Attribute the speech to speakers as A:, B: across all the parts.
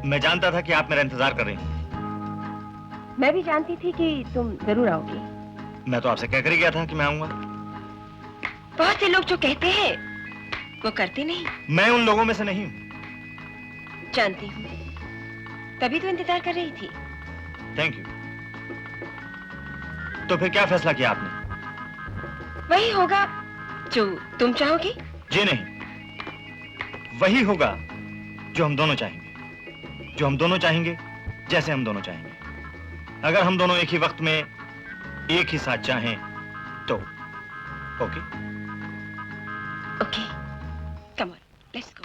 A: मैं जानता था कि आप मेरा इंतजार कर रही हैं।
B: मैं भी जानती थी कि तुम जरूर आओगी।
A: मैं तो आपसे कहकर ही गया था कि मैं आऊंगा।
B: बहुत से लोग जो कहते हैं वो करते नहीं।
A: मैं उन लोगों में से नहीं हूं।
B: जानती हूँ, तभी तो इंतजार कर रही थी।
A: Thank you. तो फिर क्या फैसला किया आपने?
B: वही होगा जो तुम चाहोगी।
A: जी नहीं, वही होगा जो हम दोनों चाहेंगे। जो हम दोनों चाहेंगे, जैसे हम दोनों चाहेंगे। अगर हम दोनों एक ही वक्त में एक ही साथ चाहें तो okay.
B: Okay, come on, let's go.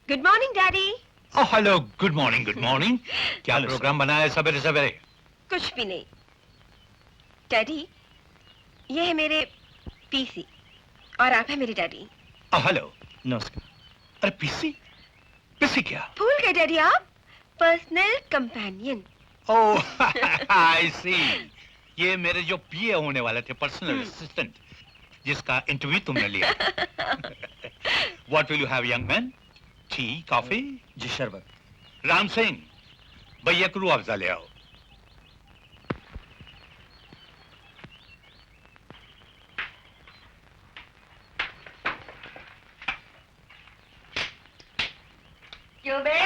B: Good morning daddy.
C: Oh hello, good morning, good morning. क्या
A: Hello,
C: प्रोग्राम बनाया है सवेरे सवेरे?
B: कुछ भी नहीं डैडी, ये है मेरे पीसी और आप है मेरे डैडी।
C: Oh hello.
A: नमस्कार।
C: अरे पीसी? पीसी क्या?
B: भूल गए डैडी आप? Personal companion.
C: Oh I see. ये मेरे जो पीए होने वाले थे, पर्सनल असिस्टेंट, जिसका इंटरव्यू तुमने लिया। What will you have young man? Tea, coffee?
A: जी शरबत।
C: राम सिंह, भैया को रूह अफ़ज़ा ले आओ।
D: क्यों बे?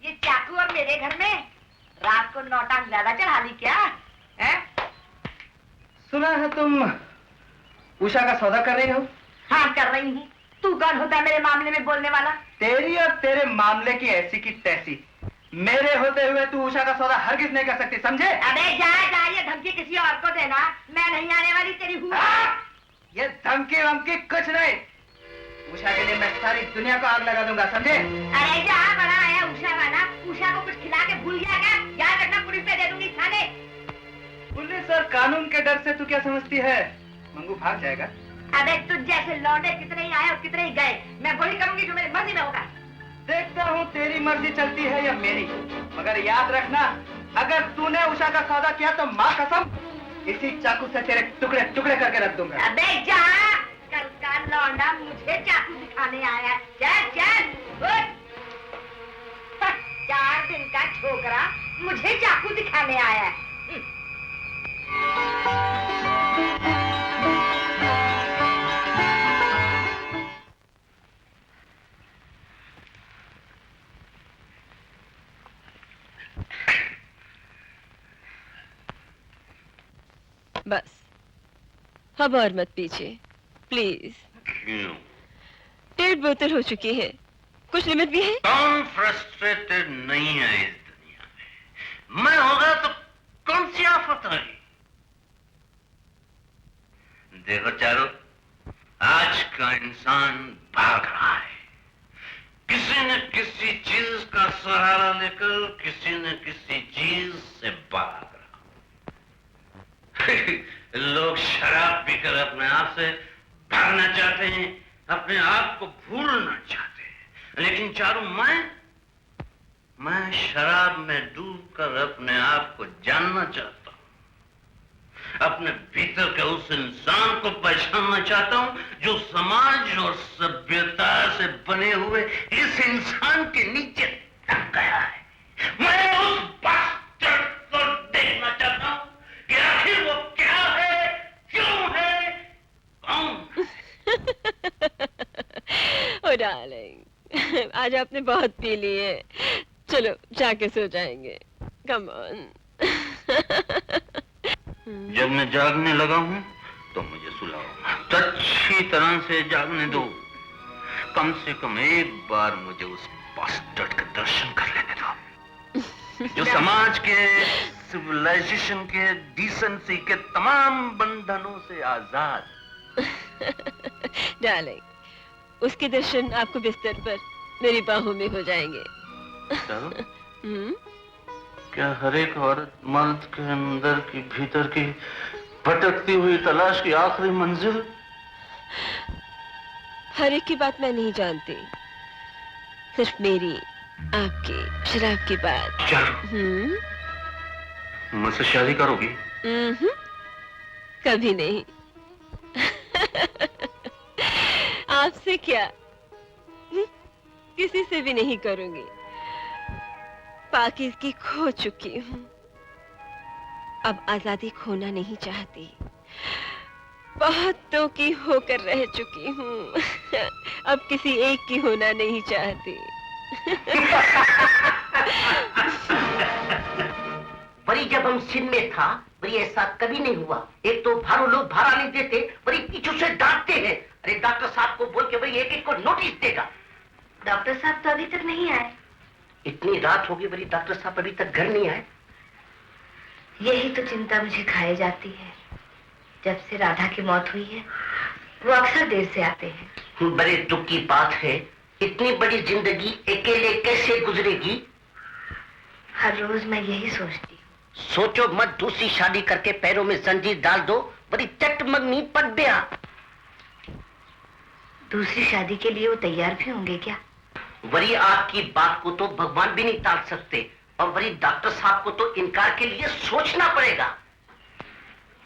D: ये चाकू अब मेरे घर में? रात को नौटांग ज्यादा चढ़ा ली क्या? हैं?
E: सुना है तुम उषा का सौदा कर रही हो?
D: हाँ कर रही हूँ। तू कौन होता है मेरे मामले में बोलने वाला?
E: तेरी और तेरे मामले की ऐसी की तैसी। मेरे होते हुए तू उषा का सौदा हरगिज नहीं कर सकती, समझे?
D: अबे जा जा, ये धमकी किसी और को देना। मैं नहीं आने वाली तेरी हुआ।
E: ये धमकी वमकी कुछ नहीं। उषा के लिए मैं सारी दुनिया को आग लगा दूंगा, समझे?
D: अरे जा, बड़ा आया उषा वाला। उषा को कुछ खिला के भूल गया क्या? याद रखना, पुलिस में दे दूंगी थाने।
E: पुलिस और कानून के डर से तू क्या समझती है? मंगू भाग जाएगा।
D: अबे तुझ जैसे लौंडे कितने ही आए और कितने ही गए। मैं वही करूंगी जो मेरी मर्जी में होगा।
E: देखता हूँ तेरी मर्जी चलती है या मेरी, मगर याद रखना, अगर तूने उषा का सौदा किया तो माँ कसम इसी चाकू से तेरे टुकड़े टुकड़े करके रख दूंगा।
D: अबे जा, कल का लौंडा मुझे चाकू दिखाने आया। चल चल उठ। 4 दिन का छोकरा मुझे चाकू दिखाने आया।
B: बस अब और मत पीछे प्लीज।
F: क्यों?
B: 1.5 बोतल हो चुकी है, कुछ लिमिट भी है।
F: कौन फ्रस्ट्रेटेड नहीं है इस दुनिया में? मैं होगा तो कौन सी आफत आई? देखो चारों, आज का इंसान भाग रहा है। किसी न किसी चीज का सहारा लेकर किसी न किसी चीज से भाग रहा। लोग शराब पीकर अपने आप से भागना चाहते हैं, अपने आप को भूलना चाहते हैं, लेकिन चारों मैं शराब में डूबकर अपने आप को जानना चाहता हूं, अपने भीतर के उस इंसान को पहचानना चाहता हूं जो समाज और सभ्यता से बने हुए इस इंसान के नीचे दब गया है। मैं उस बास्टर्ड को देखना चाहता हूं कि आखिर वो क्या है, क्यों है, कौन?
B: ओ डार्लिंग, आज आपने बहुत पी ली है, चलो जाके सो जाएंगे। Come on.
F: जब मैं जागने लगा हूं तो मुझे सुलाओ, तो अच्छी तरह से जागने दो। कम से कम एक बार मुझे उस बास्टर्ड का दर्शन कर लेने दो जो समाज के, सिविलाइजेशन के, डिसेंसी के तमाम बंधनों से आजाद।
B: डार्लिंग, उसके दर्शन आपको बिस्तर पर मेरी बाहों में हो जाएंगे।
F: क्या हर एक औरत मर्द के अंदर की, भीतर की भटकती हुई तलाश की आखिरी मंजिल?
B: हर एक की बात मैं नहीं जानती, सिर्फ मेरी, आपकी, शराब की बात।
F: मुझसे शादी करोगी?
B: कभी नहीं। आपसे क्या, किसी से भी नहीं करूंगी। पाकीज़गी खो चुकी हूँ, अब आजादी खोना नहीं चाहती। बहुतों की होकर रह चुकी हूँ, अब किसी एक की होना नहीं चाहती।
G: वरी जब हम सिंध में था, वरी ऐसा कभी नहीं हुआ। एक तो भारो लोग भाड़ा नहीं देते, वरी पीछे से डांटते हैं। अरे डॉक्टर साहब को बोल के वही एक एक को नोटिस देगा।
D: डॉक्टर साहब तो अभी तक नहीं आए।
G: इतनी रात होगी, वरी डॉक्टर साहब अभी तक घर नहीं आए।
D: यही तो चिंता मुझे खाए जाती है। जब से राधा की मौत हुई है, वो अक्सर देर से आते हैं।
G: बड़े दुख की बात है, इतनी बड़ी जिंदगी अकेले कैसे गुजरेगी?
D: हर रोज मैं यही सोचती हूँ।
G: सोचो मत, दूसरी शादी करके पैरों में जंजीर डाल दो, बड़ी चट मगनी पट गया।
D: दूसरी शादी के लिए वो तैयार भी होंगे क्या?
G: वरी आपकी बात को तो भगवान भी नहीं टाल सकते, और वरी डॉक्टर साहब को तो इनकार के लिए सोचना पड़ेगा।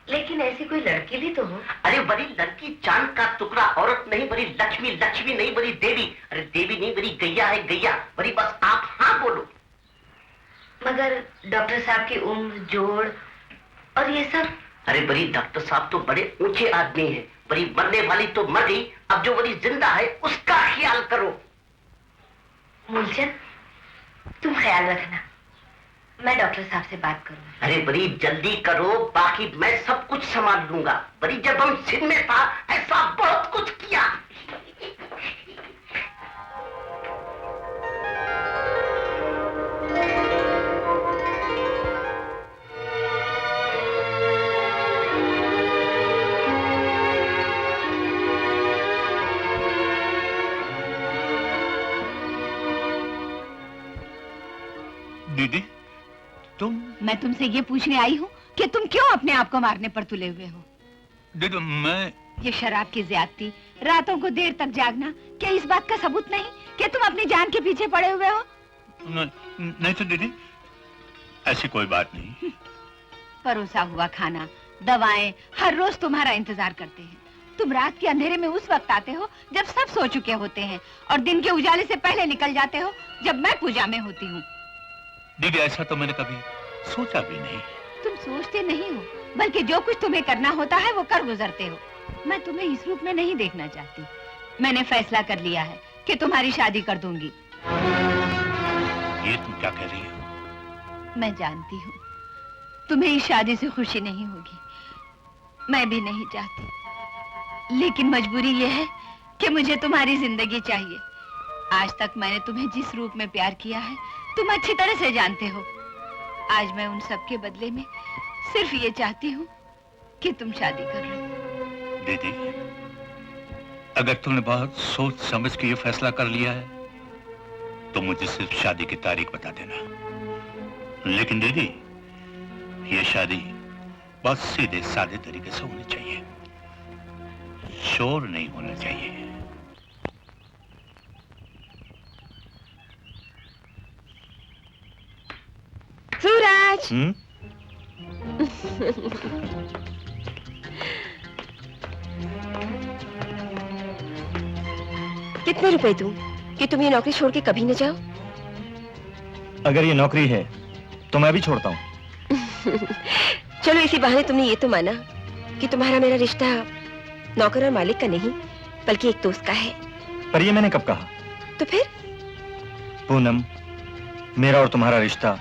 D: लेकिन ऐसी कोई लड़की भी तो हो।
G: अरे बड़ी लड़की चांद का टुकड़ा, औरत नहीं, बड़ी लक्ष्मी, लक्ष्मी नहीं बड़ी देवी। अरे देवी नहीं, बड़ी गैया है गैया। बड़ी बस आप हाँ बोलो।
D: मगर डॉक्टर साहब की उम्र, जोड़ और ये सब।
G: अरे बड़ी डॉक्टर साहब तो बड़े ऊंचे आदमी हैं। बड़ी मरने वाली तो मर गई, अब जो बड़ी जिंदा है उसका ख्याल करो।
D: मूलचंद, तुम ख्याल रखना, मैं डॉक्टर साहब से बात करूँ।
G: अरे बड़ी जल्दी करो, बाकी मैं सब कुछ संभाल लूंगा। बड़ी जब हम सिंध में था, ऐसा बहुत कुछ किया।
C: दीदी, तुम?
H: मैं तुमसे ये पूछने आई हूँ कि तुम क्यों अपने आप को मारने पर तुले हुए हो?
C: दीदी मैं...
H: ये शराब की ज्यादती, रातों को देर तक जागना, क्या इस बात का सबूत नहीं कि तुम अपनी जान के पीछे पड़े हुए हो?
C: नहीं तो दीदी, ऐसी कोई बात नहीं।
H: परोसा हुआ खाना, दवाएं हर रोज तुम्हारा इंतजार करते हैं। तुम रात के अंधेरे में उस वक्त आते हो जब सब सो चुके होते हैं, और दिन के उजाले से पहले निकल जाते हो जब मैं पूजा में होती हूँ।
C: दीदी ऐसा तो मैंने कभी सोचा भी नहीं।
H: तुम सोचते नहीं हो, बल्कि जो कुछ तुम्हें करना होता है वो कर गुजरते हो। मैं तुम्हें इस रूप में नहीं देखना चाहती। मैंने फैसला कर लिया है कि तुम्हारी शादी कर दूंगी।
C: ये तुम क्या कह रही हो?
H: मैं जानती हूँ तुम्हें इस शादी से खुशी नहीं होगी, मैं भी नहीं चाहती, लेकिन मजबूरी ये है कि मुझे तुम्हारी जिंदगी चाहिए। आज तक मैंने तुम्हें जिस रूप में प्यार किया है तुम अच्छी तरह से जानते हो। आज मैं उन सब के बदले में सिर्फ ये चाहती हूँ कि तुम शादी कर लो।
C: दीदी, अगर तुमने बहुत सोच समझ के ये फैसला कर लिया है तो मुझे सिर्फ शादी की तारीख बता देना। लेकिन दीदी, ये शादी बहुत सीधे सादे तरीके से होनी चाहिए, शोर नहीं होना चाहिए।
B: सूरज! कितने रुपए दूं कि तुम ये नौकरी छोड़ के कभी न जाओ?
A: अगर ये नौकरी है तो मैं भी छोड़ता हूँ।
B: चलो इसी बहाने तुमने ये तो माना कि तुम्हारा मेरा रिश्ता नौकर और मालिक का नहीं बल्कि एक दोस्त का है।
A: पर ये मैंने कब कहा?
B: तो फिर?
A: पूनम, मेरा और तुम्हारा रिश्ता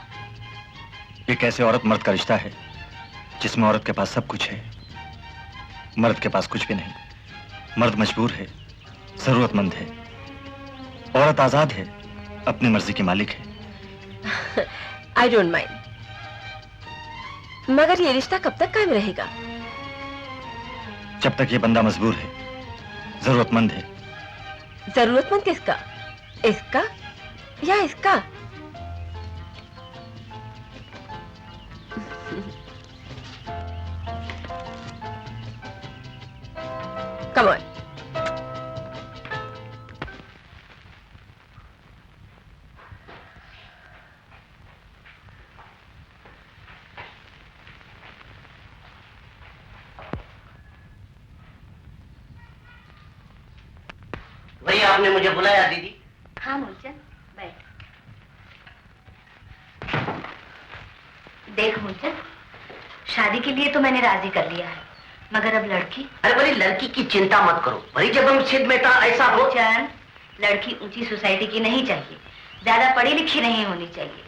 A: एक ऐसे औरत मर्द का रिश्ता है जिसमें औरत के पास सब कुछ है, मर्द के पास कुछ भी नहीं। मर्द मजबूर है, जरूरतमंद है, औरत आजाद है, अपनी मर्जी की मालिक है।
B: आई डोंट माइंड, मगर ये रिश्ता कब तक कायम रहेगा?
A: जब तक ये बंदा मजबूर है, जरूरतमंद है।
B: जरूरतमंद किसका? इसका या इसका? Come on.
G: साहब ने मुझे बुलाया दीदी।
D: हाँ मूलचंद, बैठ। देख मूलचंद, शादी के लिए तो मैंने राजी कर लिया है, मगर अब लड़की।
G: अरे बड़ी लड़की की चिंता मत करो, भाई जब हम सिद्ध में था ऐसा हो।
D: मूलचंद, लड़की ऊंची सोसाइटी की नहीं चाहिए, ज्यादा पढ़ी लिखी नहीं होनी चाहिए,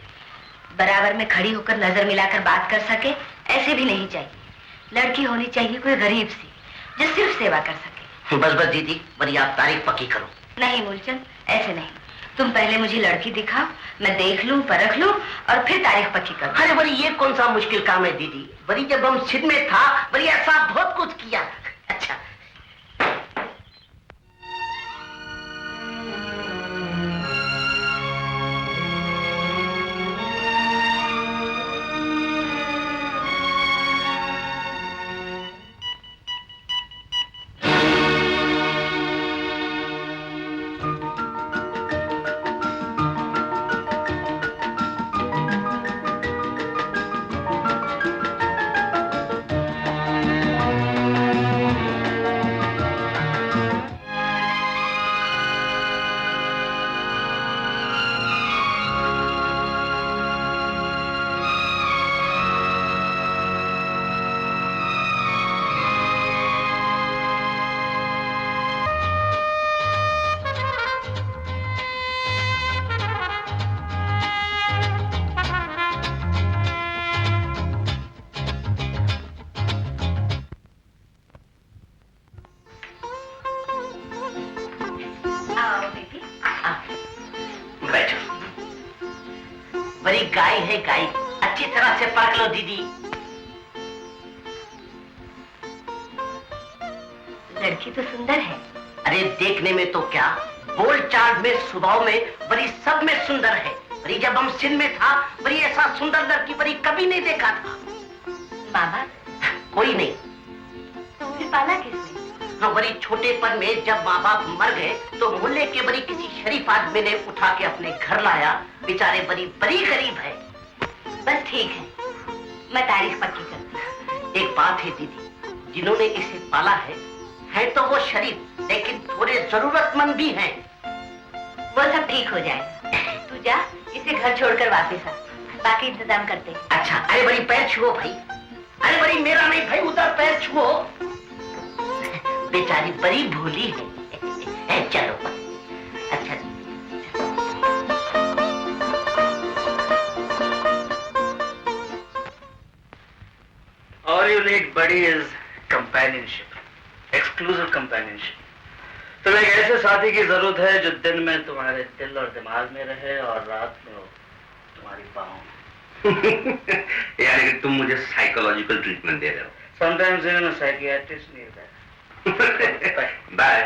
D: बराबर में खड़ी होकर नजर मिलाकर बात कर सके ऐसे भी नहीं चाहिए। लड़की होनी चाहिए कोई गरीब सी, जो सिर्फ सेवा कर सके।
G: बस बस दीदी, बड़ी आप तारीफ पक्की करो।
D: नहीं मूलचंद, ऐसे नहीं। तुम पहले मुझे लड़की दिखाओ, मैं देख लूं, परख लूं और फिर तारीफ पक्की करूं।
G: अरे बड़ी ये कौन सा मुश्किल काम है दीदी, बड़ी जब हम सिद्ध में था बड़ी ऐसा बहुत कुछ किया। अच्छा बड़ी गाय है गाय, अच्छी तरह से परख लो दीदी।
D: लड़की तो सुंदर है।
G: अरे देखने में तो क्या, बोल चाल में, स्वभाव में, बड़ी सब में सुंदर है। बड़ी जब हम सिंध में था बड़ी ऐसा सुंदर लड़की बड़ी कभी नहीं देखा था।
D: माँ बाप
G: कोई नहीं।
D: फिर पाला किसने?
G: हाँ, बड़ी छोटेपन में जब माँ बाप मर गए तो मोहल्ले के बड़ी किसी शरीफ आदमी ने उठा के अपने घर लाया। बेचारे बड़ी बड़ी गरीब है।
D: बस ठीक है, मैं तारीख पक्की करती।
G: एक बात है दीदी, जिन्होंने इसे पाला है तो वो शरीफ, लेकिन थोड़े जरूरतमंद भी हैं।
D: वो सब ठीक हो जाएगा। तू जा, इसे घर छोड़कर वापस आ, बाकी इंतजाम करते।
G: अच्छा, अरे बड़ी पैर छुओ भाई। अरे बड़ी मेरा नहीं भाई, उधर पैर छुओ। बेचारी बड़ी भोली है। चलो अच्छा।
E: All you need, buddy, is companionship, exclusive companionship. तुम्हें एक ऐसे साथी की जरूरत है जो दिन में तुम्हारे दिल और दिमाग में रहे और रात में तुम्हारी बाहों।
F: यानी कि तुम मुझे साइकोलॉजिकल ट्रीटमेंट दे रहे हो।
E: Sometimes even a psychiatrist needs that.
F: Bye.